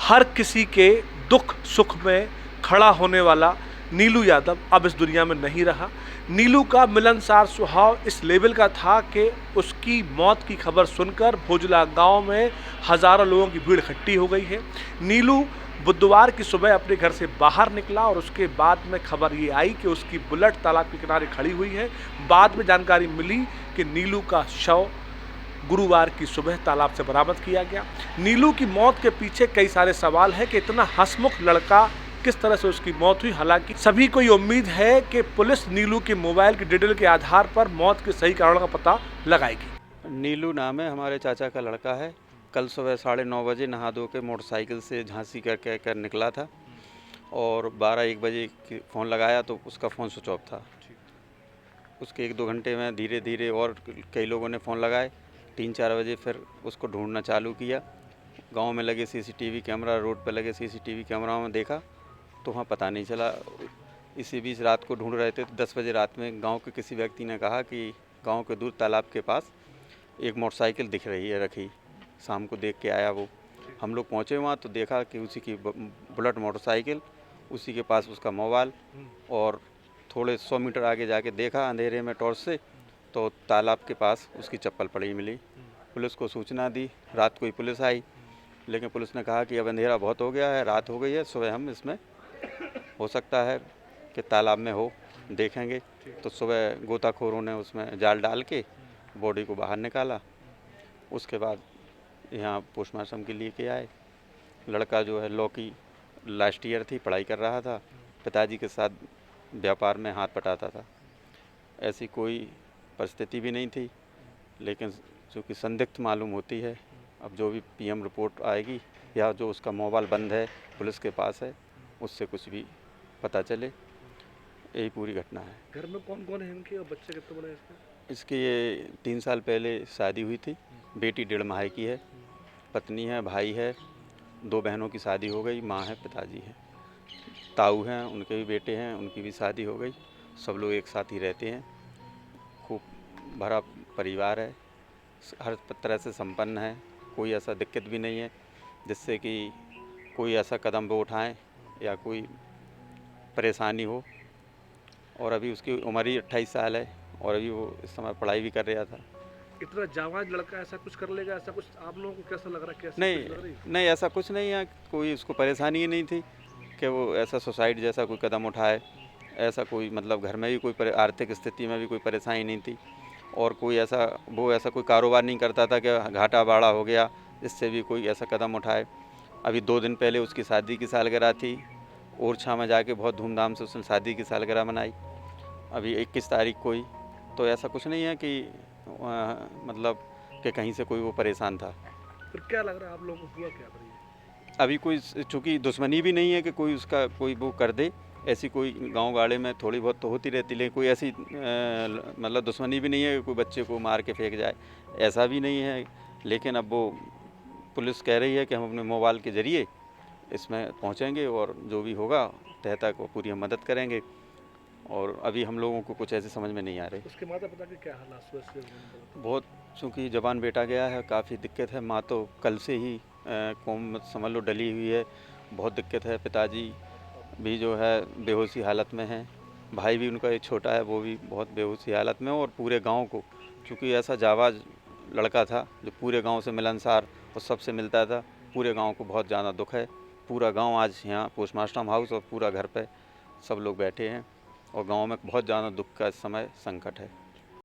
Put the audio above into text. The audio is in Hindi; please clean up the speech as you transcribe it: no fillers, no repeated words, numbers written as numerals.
हर किसी के दुख सुख में खड़ा होने वाला नीलू यादव अब इस दुनिया में नहीं रहा। नीलू का मिलनसार स्वभाव इस लेवल का था कि उसकी मौत की खबर सुनकर भोजला गांव में हजारों लोगों की भीड़ इकट्ठी हो गई है। नीलू बुधवार की सुबह अपने घर से बाहर निकला और उसके बाद में खबर ये आई कि उसकी बुलेट तालाब के किनारे खड़ी हुई है। बाद में जानकारी मिली कि नीलू का शव गुरुवार की सुबह तालाब से बरामद किया गया। नीलू की मौत के पीछे कई सारे सवाल हैं कि इतना हंसमुख लड़का किस तरह से उसकी मौत हुई। हालांकि सभी को ये उम्मीद है कि पुलिस नीलू के मोबाइल की डिटेल के आधार पर मौत के सही कारणों का पता लगाएगी। नीलू नाम है, हमारे चाचा का लड़का है। कल सुबह 9:30 बजे नहा धो के मोटरसाइकिल से झांसी कर निकला था और 12-1 बजे फ़ोन लगाया तो उसका फ़ोन स्विच ऑफ था। उसके 1-2 घंटे में धीरे धीरे और कई लोगों ने फ़ोन लगाए। 3-4 बजे फिर उसको ढूंढना चालू किया। गांव में लगे सीसीटीवी कैमरा, रोड पर लगे सीसीटीवी कैमराओं में देखा तो वहाँ पता नहीं चला। इसी बीच रात को ढूंढ रहे थे तो 10 बजे रात में गांव के किसी व्यक्ति ने कहा कि गांव के दूर तालाब के पास एक मोटरसाइकिल दिख रही है रखी। शाम को देख के आया वो। हम लोग पहुँचे वहाँ तो देखा कि उसी की बुलेट मोटरसाइकिल, उसी के पास उसका मोबाइल, और थोड़े 100 मीटर आगे जाके देखा अंधेरे में टॉर्च से तो तालाब के पास उसकी चप्पल पड़ी मिली। पुलिस को सूचना दी, रात को ही पुलिस आई, लेकिन पुलिस ने कहा कि अब अंधेरा बहुत हो गया है, रात हो गई है, सुबह हम इसमें हो सकता है कि तालाब में हो, देखेंगे। तो सुबह गोताखोरों ने उसमें जाल डाल के बॉडी को बाहर निकाला। उसके बाद यहाँ पोस्टमार्टम के लिए के आए। लड़का जो है लॉ की लास्ट ईयर थी, पढ़ाई कर रहा था, पिताजी के साथ व्यापार में हाथ बटाता था। ऐसी कोई परिस्थिति भी नहीं थी, लेकिन चूँकि संदिग्ध मालूम होती है, अब जो भी पीएम रिपोर्ट आएगी या जो उसका मोबाइल बंद है पुलिस के पास है, उससे कुछ भी पता चले। यही पूरी घटना है। घर में कौन कौन है इनके और बच्चे कितने बड़े हैं इसके ये 3 साल पहले शादी हुई थी। बेटी 1.5 माह की है, पत्नी है, भाई है, 2 बहनों की शादी हो गई, माँ है, पिताजी है, ताऊ हैं, उनके भी बेटे हैं, उनकी भी शादी हो गई। सब लोग एक साथ ही रहते हैं। खूब भरा परिवार है, हर तरह से संपन्न है। कोई ऐसा दिक्कत भी नहीं है जिससे कि कोई ऐसा कदम वो उठाएं या कोई परेशानी हो। और अभी उसकी उम्र ही 28 साल है और अभी वो इस समय पढ़ाई भी कर रहा था। इतना जाबाज लड़का ऐसा कुछ कर लेगा, ऐसा कुछ आप लोगों को कैसा लग रहा है? कैसा नहीं कुछ लग रही है? नहीं, ऐसा कुछ नहीं है। कोई उसको परेशानी ही नहीं थी कि वो ऐसा सुसाइड जैसा कोई कदम उठाए। ऐसा कोई मतलब घर में भी कोई आर्थिक स्थिति में भी कोई परेशानी नहीं थी और कोई ऐसा कोई कारोबार नहीं करता था कि घाटा बाड़ा हो गया जिससे भी कोई ऐसा कदम उठाए। अभी 2 दिन पहले उसकी शादी की सालगिरह थी। ओरछा में जाके बहुत धूमधाम से उसने शादी की सालगिरह मनाई, अभी 21 तारीख को ही। तो ऐसा कुछ नहीं है कि मतलब कि कहीं से कोई वो परेशान था। फिर क्या लग रहा है आप लोगों को, हुआ क्या बताइए? अभी कोई चूँकि दुश्मनी भी नहीं है कि कोई उसका कोई वो कर दे। ऐसी कोई गांव गाड़े में थोड़ी बहुत तो होती रहती, लेकिन कोई ऐसी मतलब दुश्मनी भी नहीं है कि कोई बच्चे को मार के फेंक जाए, ऐसा भी नहीं है। लेकिन अब वो पुलिस कह रही है कि हम अपने मोबाइल के ज़रिए इसमें पहुंचेंगे और जो भी होगा तह तक वो पूरी हम मदद करेंगे। और अभी हम लोगों को कुछ ऐसे समझ में नहीं आ रहे। उसके माता पिता के क्या हालात हुए इसके? बहुत, चूँकि जवान बेटा गया है, काफ़ी दिक्कत है। माँ तो कल से ही कोम समझ लो डली हुई है, बहुत दिक्कत है। पिताजी भी जो है बेहोशी हालत में हैं। भाई भी उनका एक छोटा है, वो भी बहुत बेहोशी हालत में। और पूरे गांव को, चूँकि ऐसा जाबाज लड़का था जो पूरे गांव से मिलनसार और सबसे मिलता था, पूरे गांव को बहुत ज़्यादा दुख है। पूरा गांव आज यहाँ पोस्टमार्टम हाउस और पूरा घर पे सब लोग बैठे हैं और गांव में बहुत ज़्यादा दुख का इस समय संकट है।